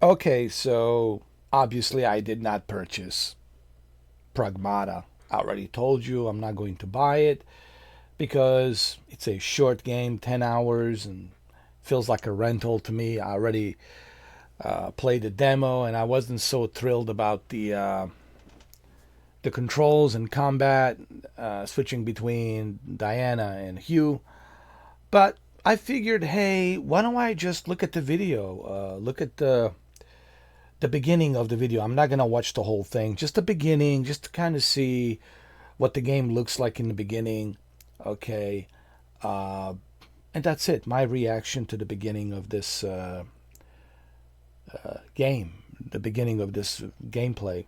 Okay, so obviously I did not purchase Pragmata. I already told you I'm not going to buy it because it's a short game, 10 hours, and feels like a rental to me. I already played the demo and I wasn't so thrilled about the controls and combat, switching between Diana and Hugh. But I figured, hey, why don't I just look at the video? Look at the beginning of the video. I'm not gonna watch the whole thing, just the beginning, just to kind of see what the game looks like in the beginning. Okay, uh, and that's it. My reaction to the beginning of this game, the beginning of this gameplay.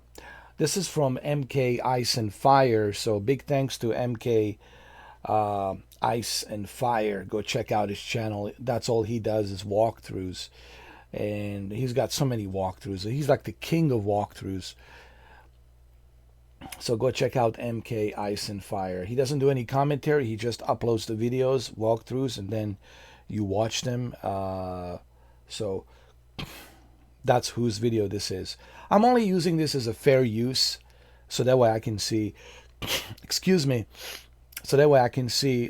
This is from MK Ice and Fire. So big thanks to MK Ice and Fire. Go check out his channel. That's all he does is walkthroughs, and he's got so many walkthroughs. He's like the king of walkthroughs. So go check out MK Ice and Fire. He doesn't do any commentary. He just uploads the videos, walkthroughs, and then you watch them. So that's whose video this is. I'm only using this as a fair use, so that way I can see. Excuse me. So that way I can see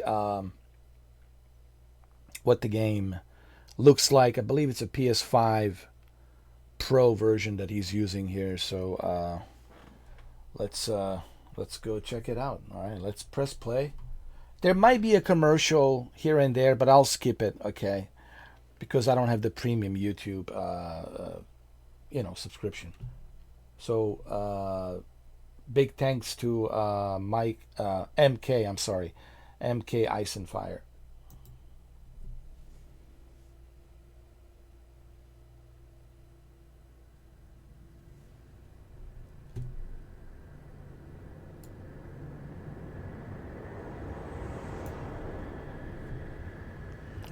what the game looks like. I believe it's a PS5 Pro version that he's using here. So let's go check it out. All right, let's press play. There might be a commercial here and there, but I'll skip it. Okay, because I don't have the premium YouTube, subscription. So big thanks to Mike MK. I'm sorry, MK Ice and Fire.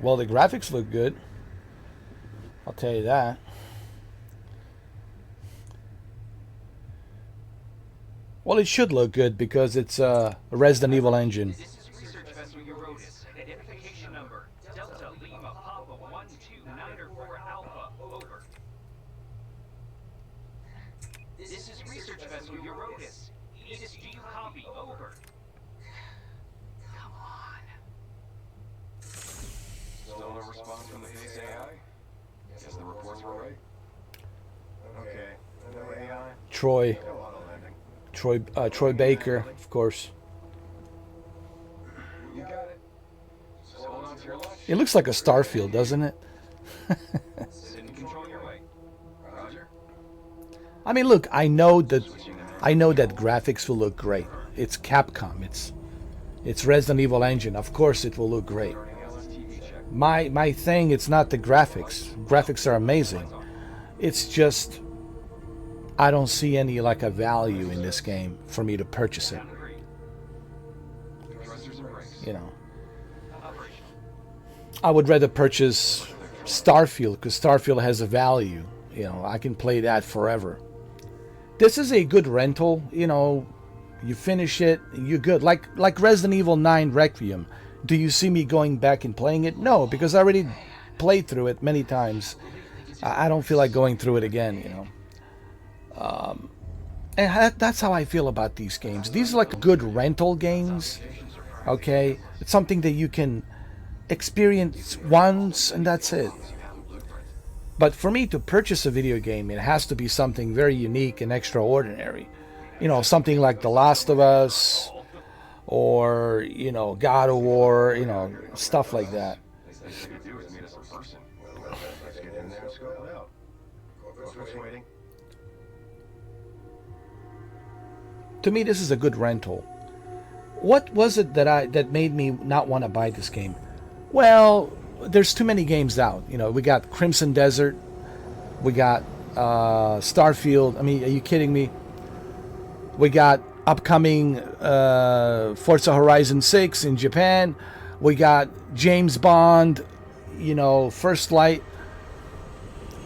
Well, the graphics look good. I'll tell you that. Well, it should look good because it's a Resident Evil engine. This is research vessel Eurotas. Identification number Delta Lima Papa 129 Alpha. Over. This is research vessel Eurotas. Edis, do you copy? Over. Come on. Still no response from the base AI? Guess the reports were right. Okay, no AI. Troy, Go on a landing. Troy Baker, of course. You got it. Just hold on to your lunch. It looks like a Starfield, doesn't it? Sit and control your way. Roger. I mean, look, Switching to I know that graphics will look great. It's Capcom. It's Resident Evil engine. Of course, it will look great. starting LSTV check. My thing, it's not the graphics. Graphics are amazing. It's just I don't see any like a value in this game for me to purchase it. Sound agreed. Thrusters and brakes. You know, Operational. I would rather purchase Starfield because Starfield has a value. You know, I can play that forever. This is a good rental. You know, you finish it, you're good. Like Resident Evil 9 Requiem. Do you see me going back and playing it? No, because I already played through it many times. I don't feel like going through it again. You know. And that's how I feel about these games. These are like good rental games. Okay, it's something that you can experience once and that's it. But for me to purchase a video game, it has to be something very unique and extraordinary. You know, something like The Last of Us or, God of War, stuff like that. They said what you could do is meet us in person. Well, let's get in there and scope it out. Corporate waiting. To me, this is a good rental. What was it that made me not want to buy this game? Well, there's too many games out. You know, we got Crimson Desert, we got Starfield. I mean, are you kidding me? We got upcoming Forza Horizon 6 in Japan. We got James Bond, First Light,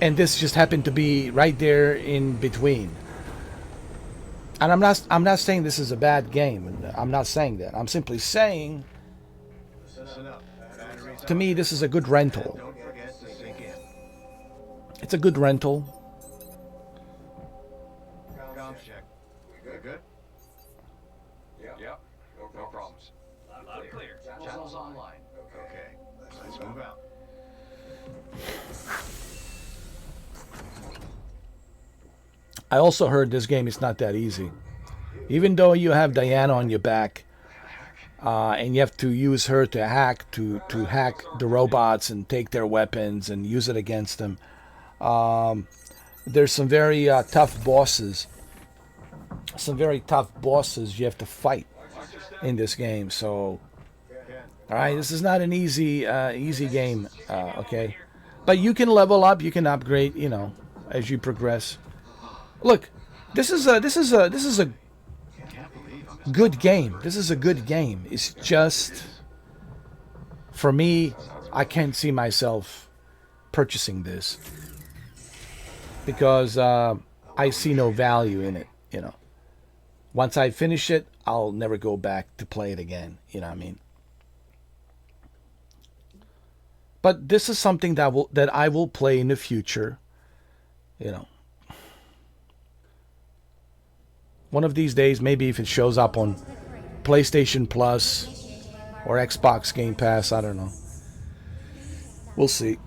and this just happened to be right there in between. And I'm not saying this is a bad game. I'm not saying that. I'm simply saying, Listen up. Batteries to me, this is a good rental. Don't forget to sink in. It's a good rental. I also heard this game is not that easy. Even though you have Diana on your back, and you have to use her to hack the robots and take their weapons and use it against them. There's some very tough bosses. Some very tough bosses you have to fight in this game. So, all right, this is not an easy game. Okay, but you can level up, you can upgrade, as you progress. Look, this is a good game. This is a good game. It's just, for me, I can't see myself purchasing this because I see no value in it. Once I finish it, I'll never go back to play it again. You know what I mean? But this is something that I will play in the future. One of these days, maybe if it shows up on PlayStation Plus or Xbox Game Pass, I don't know. We'll see.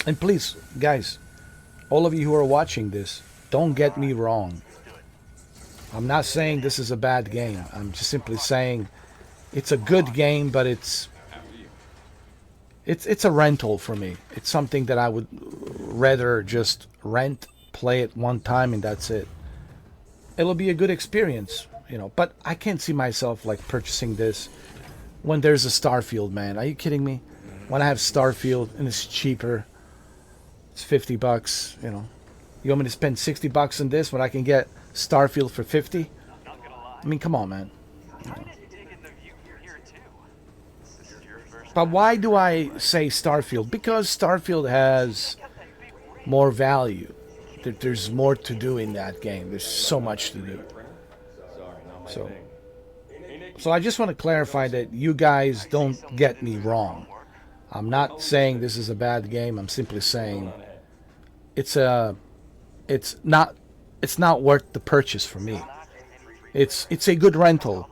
And please, guys, all of you who are watching this, don't get me wrong. I'm not saying this is a bad game. I'm just simply saying it's a good game, but it's a rental for me. It's something that I would rather just rent, play it one time, and that's it. It'll be a good experience, but I can't see myself like purchasing this when there's a Starfield, man. Are you kidding me? When I have Starfield and it's cheaper, it's $50, You want me to spend $60 on this when I can get Starfield for 50? I mean, come on, man. But why do I say Starfield? Because Starfield has more value. There's more to do in that game. There's so much to do. So I just want to clarify that you guys don't get me wrong. I'm not saying this is a bad game. I'm simply saying it's not worth the purchase for me. It's a good rental.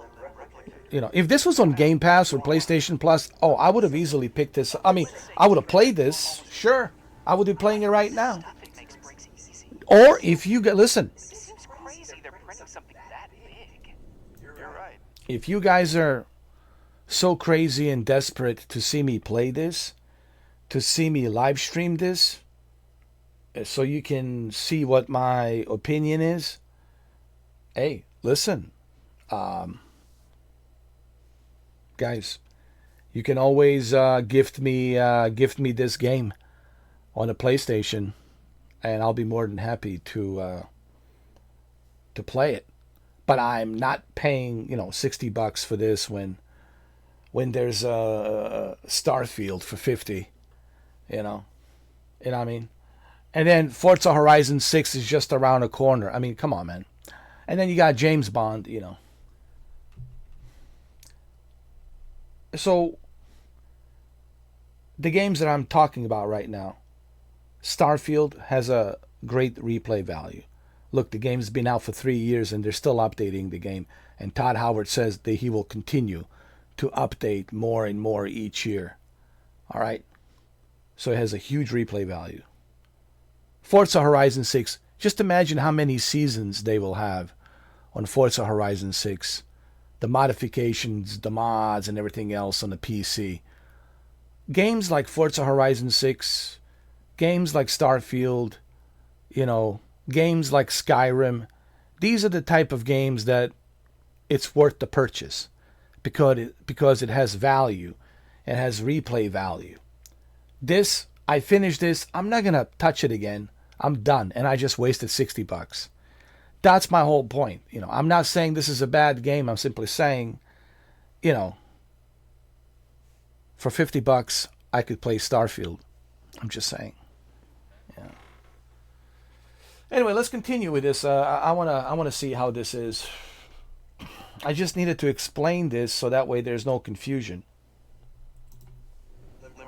If this was on Game Pass or PlayStation Plus, I would have easily picked this. I mean, I would have played this. Sure, I would be playing it right now. Or if you listen, if you guys are so crazy and desperate to see me play this, to see me live stream this, so you can see what my opinion is, hey, listen, guys, you can always gift me this game on a PlayStation, and I'll be more than happy to play it. But I'm not paying $60 for this when there's a Starfield for 50. You know what I mean? And then Forza Horizon 6 is just around the corner. I mean, come on, man. And then you got James Bond, So, the games that I'm talking about right now, Starfield has a great replay value. Look, the game's been out for 3 years and they're still updating the game. And Todd Howard says that he will continue to update more and more each year. All right? So it has a huge replay value. Forza Horizon 6, just imagine how many seasons they will have on Forza Horizon 6. The modifications, the mods, and everything else on the PC. Games like Forza Horizon 6, games like Starfield, games like Skyrim, these are the type of games that it's worth the purchase because it has value. It has replay value. This, I finished this, I'm not going to touch it again. I'm done, and I just wasted $60. That's my whole point. I'm not saying this is a bad game. I'm simply saying, for $50, I could play Starfield. I'm just saying. Yeah. Anyway, let's continue with this. I wanna see how this is. I just needed to explain this so that way there's no confusion.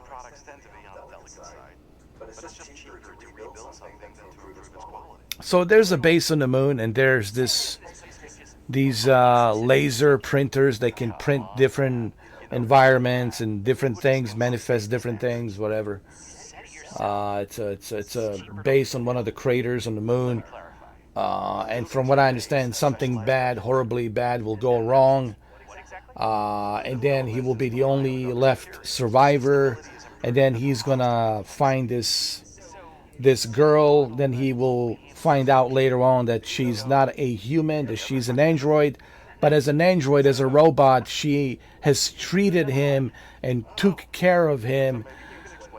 Products tend to be on the delicate side, but it's just cheaper to rebuild something than to improve its quality. So there's a base on the moon, and there's these laser printers that can print different environments and different things, manifest different things, whatever. It's a base on one of the craters on the moon. And from what I understand, something bad, horribly bad, will go wrong. And then he will be the only left survivor. And then he's gonna find this girl. Then he will find out later on that she's not a human, that she's an android. But as an android, as a robot, she has treated him and took care of him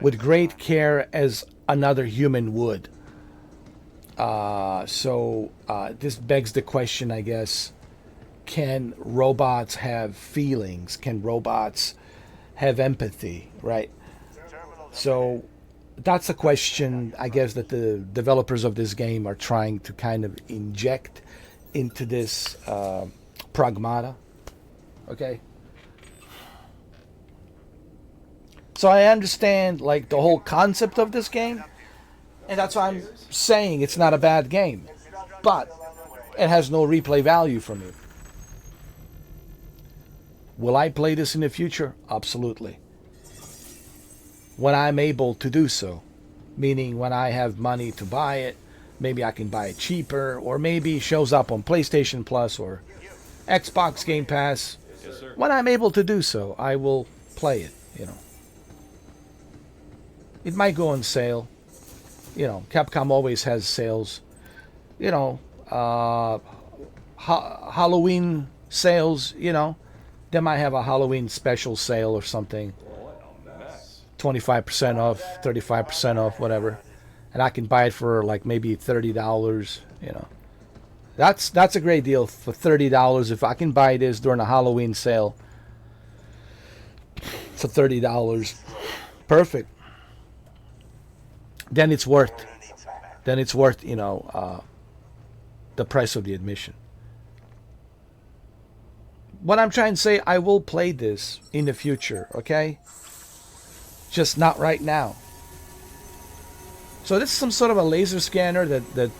with great care as another human would. So this begs the question, I guess, can robots have feelings? Can robots have empathy, right? So that's a question, I guess, that the developers of this game are trying to kind of inject into this Pragmata. Okay? So I understand, like, the whole concept of this game, and that's why I'm saying it's not a bad game. But it has no replay value for me. Will I play this in the future? Absolutely. When I'm able to do so. Meaning when I have money to buy it, maybe I can buy it cheaper, or maybe it shows up on PlayStation Plus or Xbox Game Pass. Yes, sir. When I'm able to do so, I will play it, you know. It might go on sale. You know, Capcom always has sales. You know, Halloween sales, you know. They might have a Halloween special sale or something. What a mess. 25% off, 35% off, whatever. And I can buy it for like maybe $30, you know. That's a great deal for $30 if I can buy this during a Halloween sale for $30. Perfect. Then it's worth you know, the price of the admission. What I'm trying to say, I will play this in the future, okay? Just not right now. So this is some sort of a laser scanner that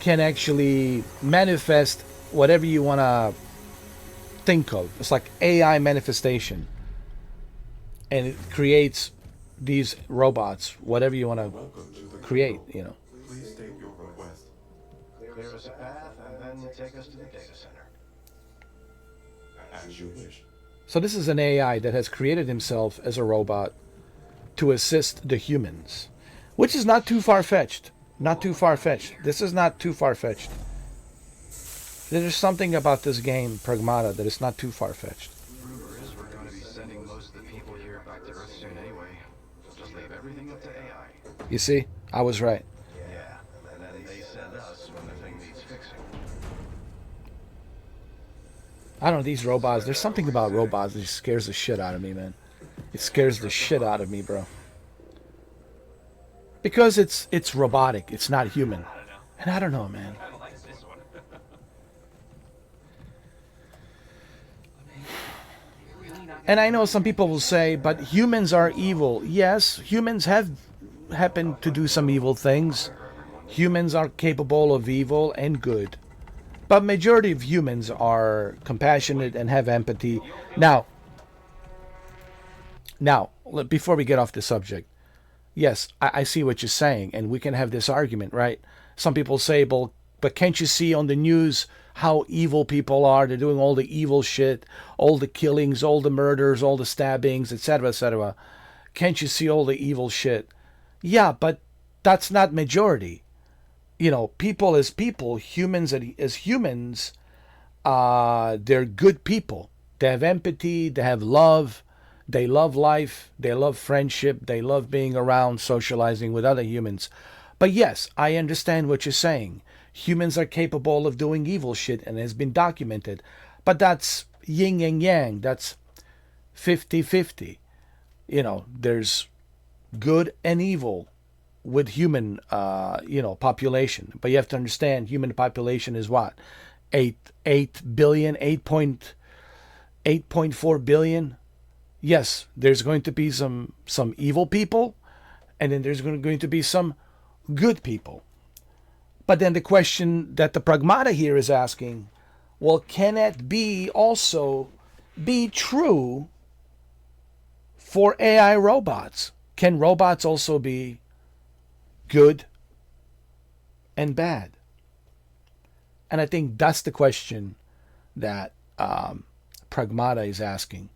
can actually manifest whatever you want to think of. It's like AI manifestation. And it creates these robots, whatever you want to create, you know. Please state your request. Clear us a path and then take us to the data center. As you wish. So this is an AI that has created himself as a robot to assist the humans, which is not too far-fetched. Not too far-fetched. This is not too far-fetched. There's something about this game, Pragmata, that is not too far-fetched. Rumor is we're going to be sending most of the people here back to Earth soon anyway. Just leave everything up to AI. You see? I was right. Yeah, and then they send us when the thing needs fixing. I don't know, these robots, there's something about robots that just scares the shit out of me, man. It scares the shit out of me, bro. Because it's robotic, it's not human. And I don't know, man. I like this one. And I know some people will say, but humans are evil. Yes, humans have happened to do some evil things. Humans are capable of evil and good. But majority of humans are compassionate and have empathy. Now, before we get off the subject, yes, I see what you're saying, and we can have this argument, right? Some people say, well, but can't you see on the news how evil people are? They're doing all the evil shit, all the killings, all the murders, all the stabbings, etc., etc. Can't you see all the evil shit? Yeah, but that's not majority. You know, people as people, humans as humans, they're good people. They have empathy, they have love, they love life, they love friendship, they love being around, socializing with other humans. But yes, I understand what you're saying. Humans are capable of doing evil shit and has been documented. But that's yin and yang. That's 50-50. You know, there's good and evil with human, population. But you have to understand, human population is what? 8 billion, 8.4 billion. Yes, there's going to be some evil people, and then there's going to be some good people. But then the question that the Pragmata here is asking, well, can it also be true for AI robots? Can robots also be good and bad? And I think that's the question that Pragmata is asking.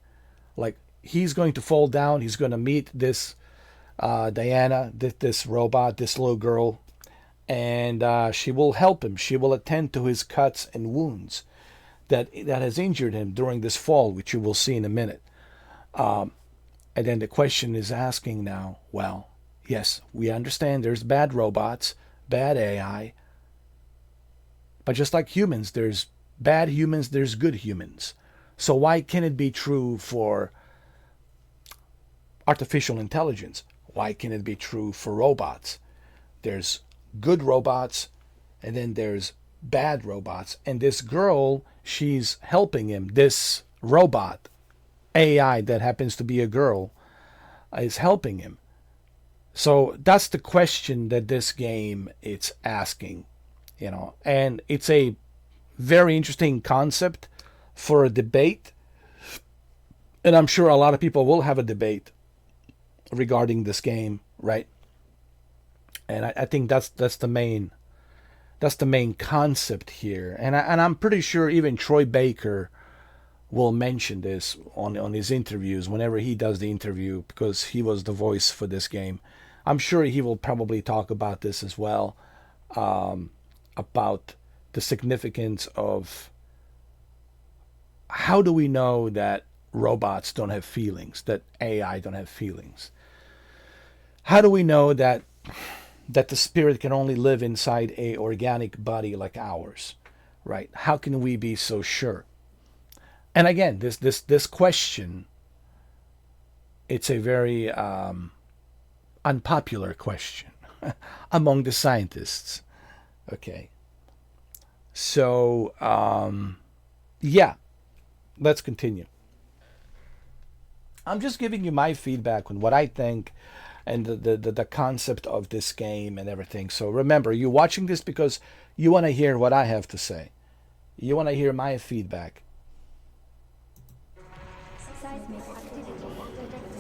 Like, he's going to fall down, he's going to meet this Diana, this robot, this little girl, and she will help him. She will attend to his cuts and wounds that has injured him during this fall, which you will see in a minute. And then the question is asking now, well, yes, we understand there's bad robots, bad AI, but just like humans, there's bad humans, there's good humans. So why can it be true for artificial intelligence? Why can it be true for robots? There's good robots, and then there's bad robots. And this girl, she's helping him. This robot, AI that happens to be a girl, is helping him. So that's the question that this game it's asking, and it's a very interesting concept for a debate. And I'm sure a lot of people will have a debate regarding this game, right? And I think that's the main concept here. And I'm pretty sure even Troy Baker will mention this on his interviews whenever he does the interview, because he was the voice for this game. I'm sure he will probably talk about this as well, about the significance of how do we know that robots don't have feelings, that AI don't have feelings? How do we know that the spirit can only live inside a organic body like ours, right? How can we be so sure? And again, this question, it's a very unpopular question among the scientists. Okay, so yeah, let's continue. I'm just giving you my feedback on what I think and the concept of this game and everything. So remember, you're watching this because you want to hear what I have to say. You want to hear my feedback. Seismic activity detected.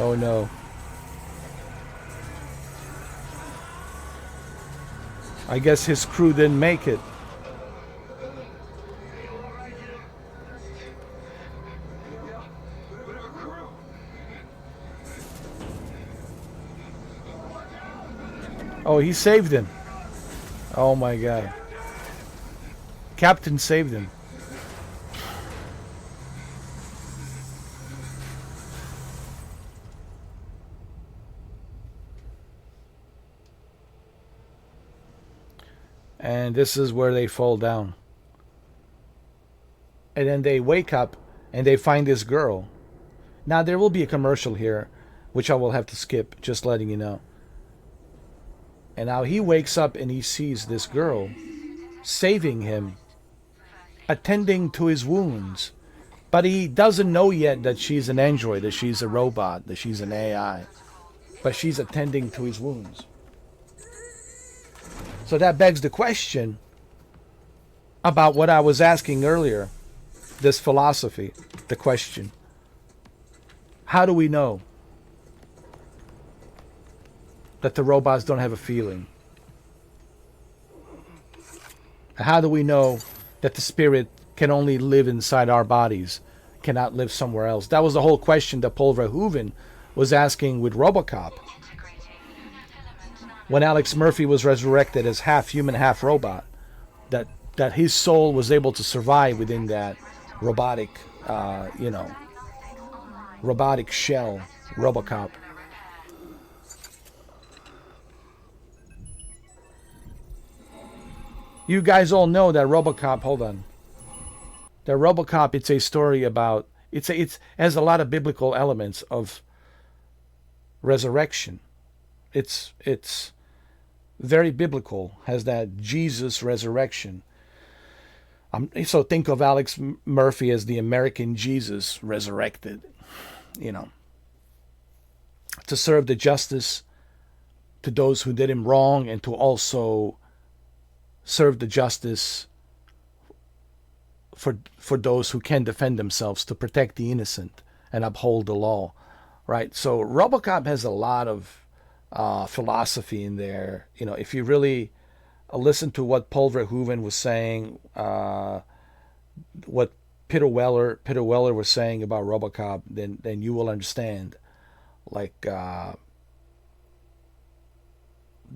Oh no. I guess his crew didn't make it. Oh, he saved him. Oh my god. Captain saved him. And this is where they fall down. And then they wake up and they find this girl. Now there will be a commercial here, which I will have to skip, just letting you know. And now he wakes up and he sees this girl saving him, attending to his wounds. But he doesn't know yet that she's an android, that she's a robot, that she's an AI. But she's attending to his wounds. So that begs the question about what I was asking earlier, this philosophy, the question. How do we know that the robots don't have a feeling? How do we know that the spirit can only live inside our bodies, cannot live somewhere else? That was the whole question that Paul Verhoeven was asking with RoboCop. When Alex Murphy was resurrected as half human, half robot, that his soul was able to survive within that robotic, robotic shell, RoboCop. You guys all know that RoboCop. Hold on. That RoboCop. It's a story about. It has a lot of biblical elements of resurrection. It's very biblical. Has that Jesus resurrection. So think of Alex Murphy as the American Jesus resurrected, you know, to serve the justice to those who did him wrong and to also serve the justice for those who can defend themselves, to protect the innocent and uphold the law, right? So RoboCop has a lot of philosophy in there. You know, if you really listen to what Paul Verhoeven was saying, what Peter Weller was saying about RoboCop, then you will understand, like the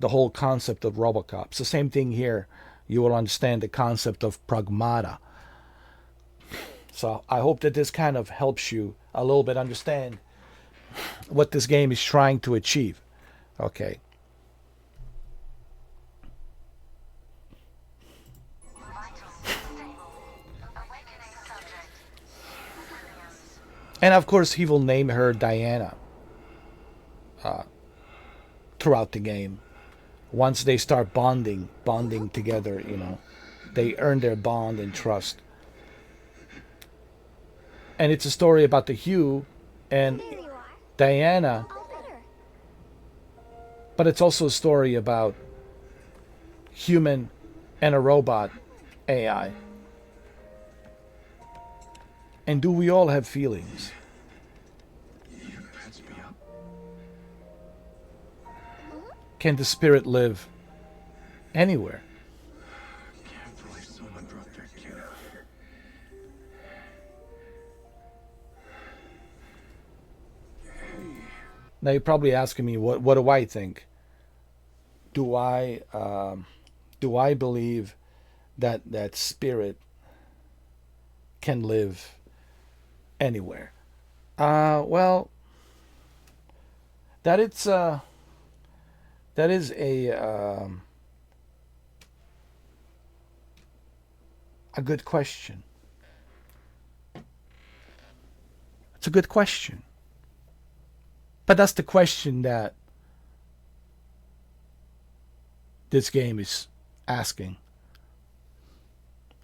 whole concept of RoboCop. It's the same thing here. You will understand the concept of Pragmata. So I hope that this kind of helps you a little bit understand what this game is trying to achieve. Okay. And of course, he will name her Diana throughout the game. Once they start bonding together, you know, they earn their bond and trust. And it's a story about the Hugh and There you are. Diana, All better. but it's also a story about human and a robot AI. And do we all have feelings? You patched me up. Can the spirit live anywhere? Can't believe someone brought their kid out here. Now you're probably asking me, what do I think? Do I believe that spirit can live anywhere? Well, that is a good question. It's a good question. But that's the question that this game is asking.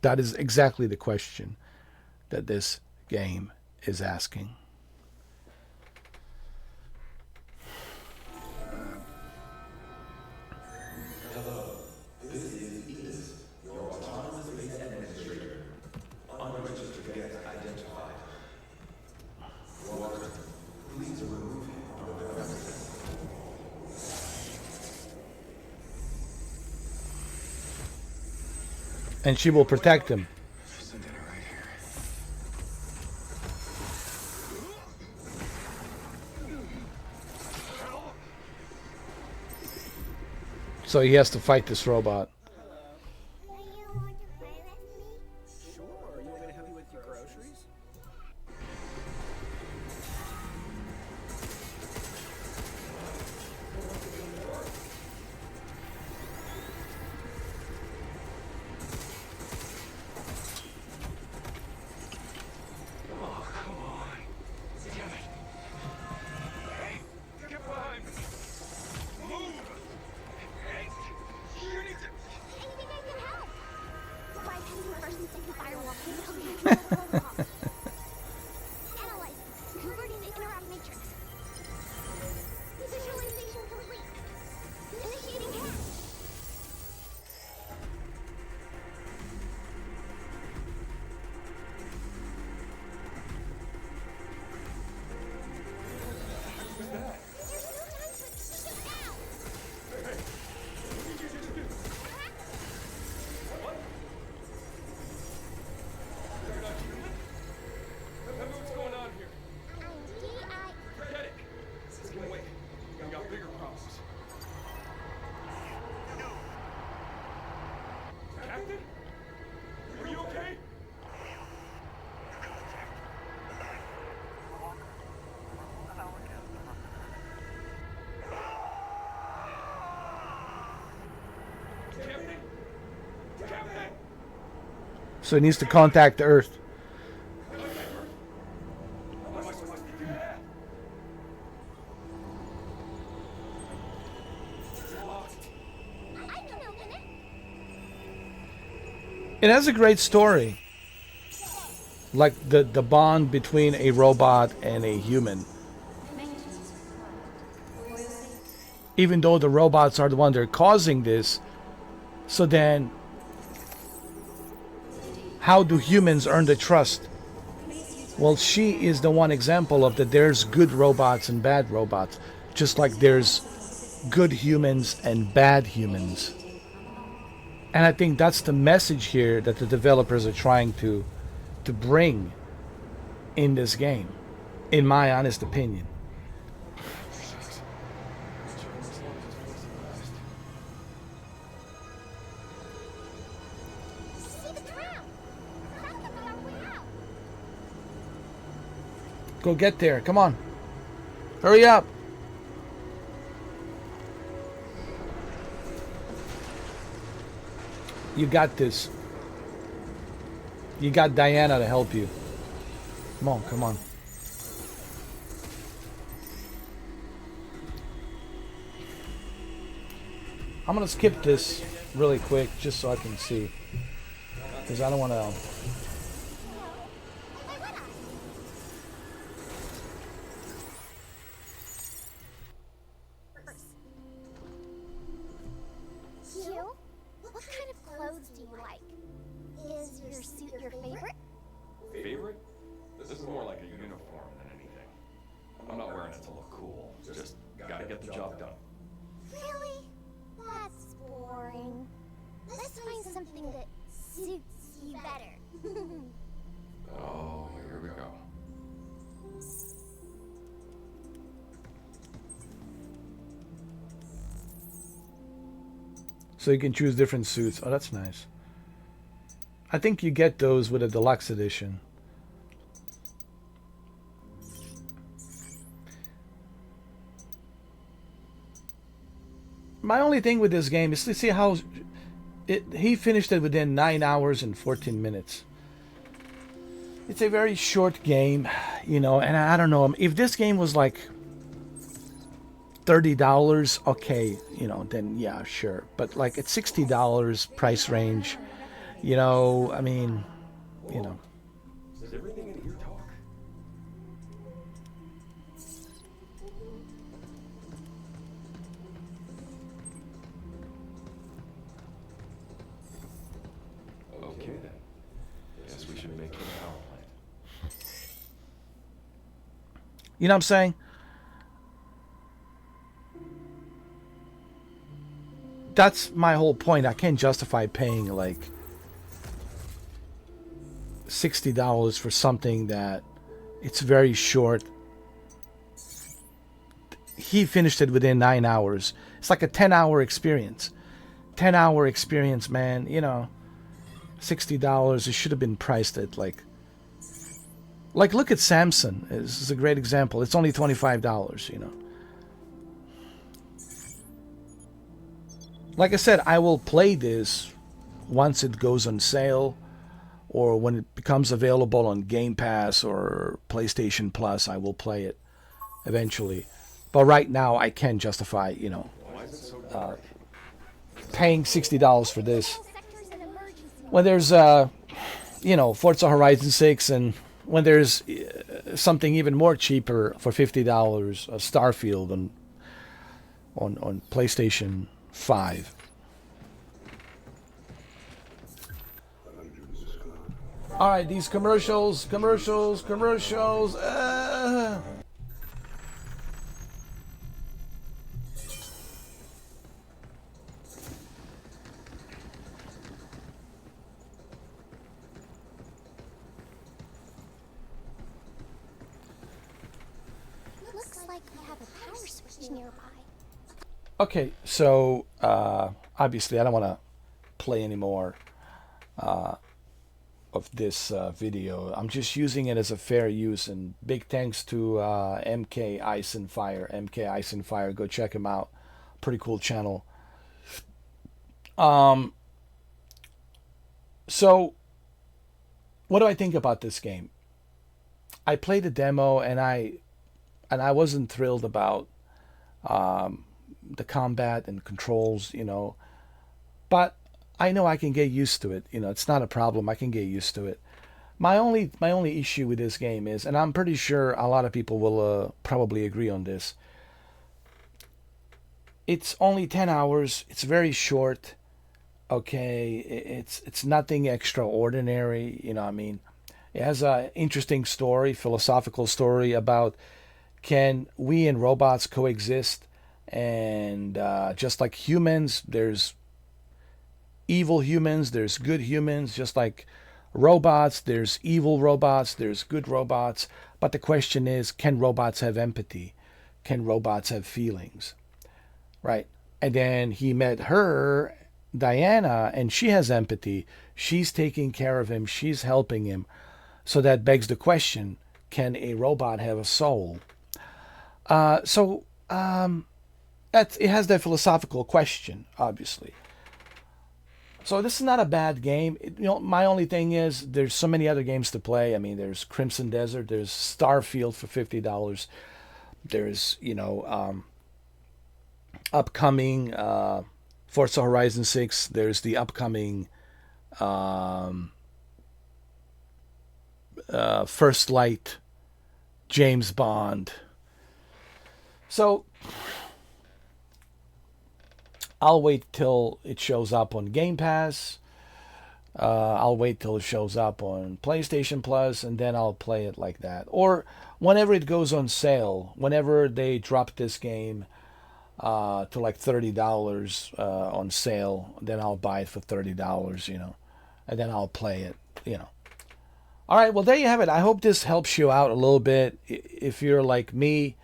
That is exactly the question that this game is asking. And she will protect him. Send it right here. So he has to fight this robot. Do you want to play with me? Sure. You want me to help you with your groceries? Get behind me! Move! Hey! You need to... Anything I can help. By testing first and second firewall, we can help you control the robot. Analyze. Converting the interrupt matrix. Visualization complete. Initiating hack. There's no time to shoot now. Tell me what's going on here. DI. Forget it. This can wait. We got bigger problems. Captain? Are you okay? Captain? Captain? So he needs to contact the Earth. How am I supposed to do that? It's locked. I can open it. It has a great story, like the bond between a robot and a human. Even though the robots are the one that are causing this, so then how do humans earn the trust? Well, she is the one example of that there's good robots and bad robots, just like there's good humans and bad humans. And I think that's the message here that the developers are trying to bring in this game, in my honest opinion. See the tram! That could be our way out. Go get there. Come on. Hurry up. You got this. You got Diana to help you. Come on, come on. I'm gonna skip this really quick just so I can see. Because I don't want to... You? What kind of clothes do you like? Is your suit your favorite? Favorite? This is more like a uniform than anything. I'm not wearing it to look cool. Just gotta get the job done. Really? That's boring. Let's find something that suits you better. Oh, here we go. So you can choose different suits. Oh, that's nice. I think you get those with a deluxe edition. My only thing with this game is to see how he finished it within 9 hours and 14 minutes. It's a very short game, you know, and I don't know if this game was like $30, okay, you know, then yeah, sure. But like at $60 price range, you know, I mean, you know. Does everything in here talk? Okay then. Guess we should make it a power plant. You know what I'm saying? That's my whole point. I can't justify paying like $60 for something that it's very short. He finished it within 9 hours. It's like a 10-hour experience. 10-hour experience, man. You know, $60. It should have been priced at like look at Samson. This is a great example. It's only $25, you know. Like I said, I will play this once it goes on sale or when it becomes available on Game Pass or PlayStation Plus. I will play it eventually. But right now, I can't justify, you know, paying $60 for this. When there's, you know, Forza Horizon 6 and when there's something even more cheaper for $50, Starfield on PlayStation 5. All right, these commercials. Looks like we have a power switch nearby. Okay, so obviously I don't want to play any more of this video. I'm just using it as a fair use, and big thanks to MK Ice and Fire. MK Ice and Fire, go check him out. Pretty cool channel. So what do I think about this game? I played the demo and I wasn't thrilled about the combat and controls, you know, but I know I can get used to it. You know, it's not a problem. I can get used to it. My only issue with this game is, and I'm pretty sure a lot of people will probably agree on this. It's only 10 hours. It's very short. Okay, it's nothing extraordinary. You know, I mean, it has a interesting story, philosophical story about can we and robots coexist? And just like humans, there's evil humans, there's good humans, just like robots, there's evil robots, there's good robots. But the question is, can robots have empathy? Can robots have feelings? Right? And then he met her, Diana, and she has empathy. She's taking care of him, she's helping him. So that begs the question, can a robot have a soul? So it has that philosophical question, obviously. So this is not a bad game. My only thing is there's so many other games to play. I mean, there's Crimson Desert, there's Starfield for $50. There's upcoming Forza Horizon 6. There's the upcoming First Light, James Bond. So I'll wait till it shows up on Game Pass. I'll wait till it shows up on PlayStation Plus, and then I'll play it like that. Or whenever it goes on sale, whenever they drop this game to like $30 on sale, then I'll buy it for $30, and then I'll play it. All right, well, there you have it. I hope this helps you out a little bit. If you're like me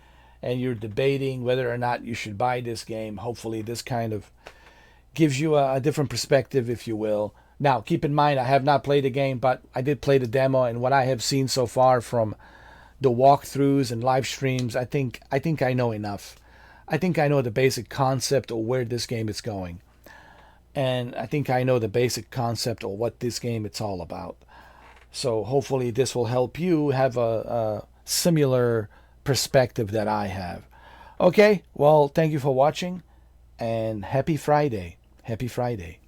and you're debating whether or not you should buy this game, hopefully this kind of gives you a different perspective, if you will. Now, keep in mind, I have not played the game, but I did play the demo, and what I have seen so far from the walkthroughs and live streams, I think I know enough. I think I know the basic concept of where this game is going. And I think I know the basic concept of what this game it's all about. So hopefully this will help you have a similar perspective that I have. Okay, well, thank you for watching, and happy Friday. Happy Friday.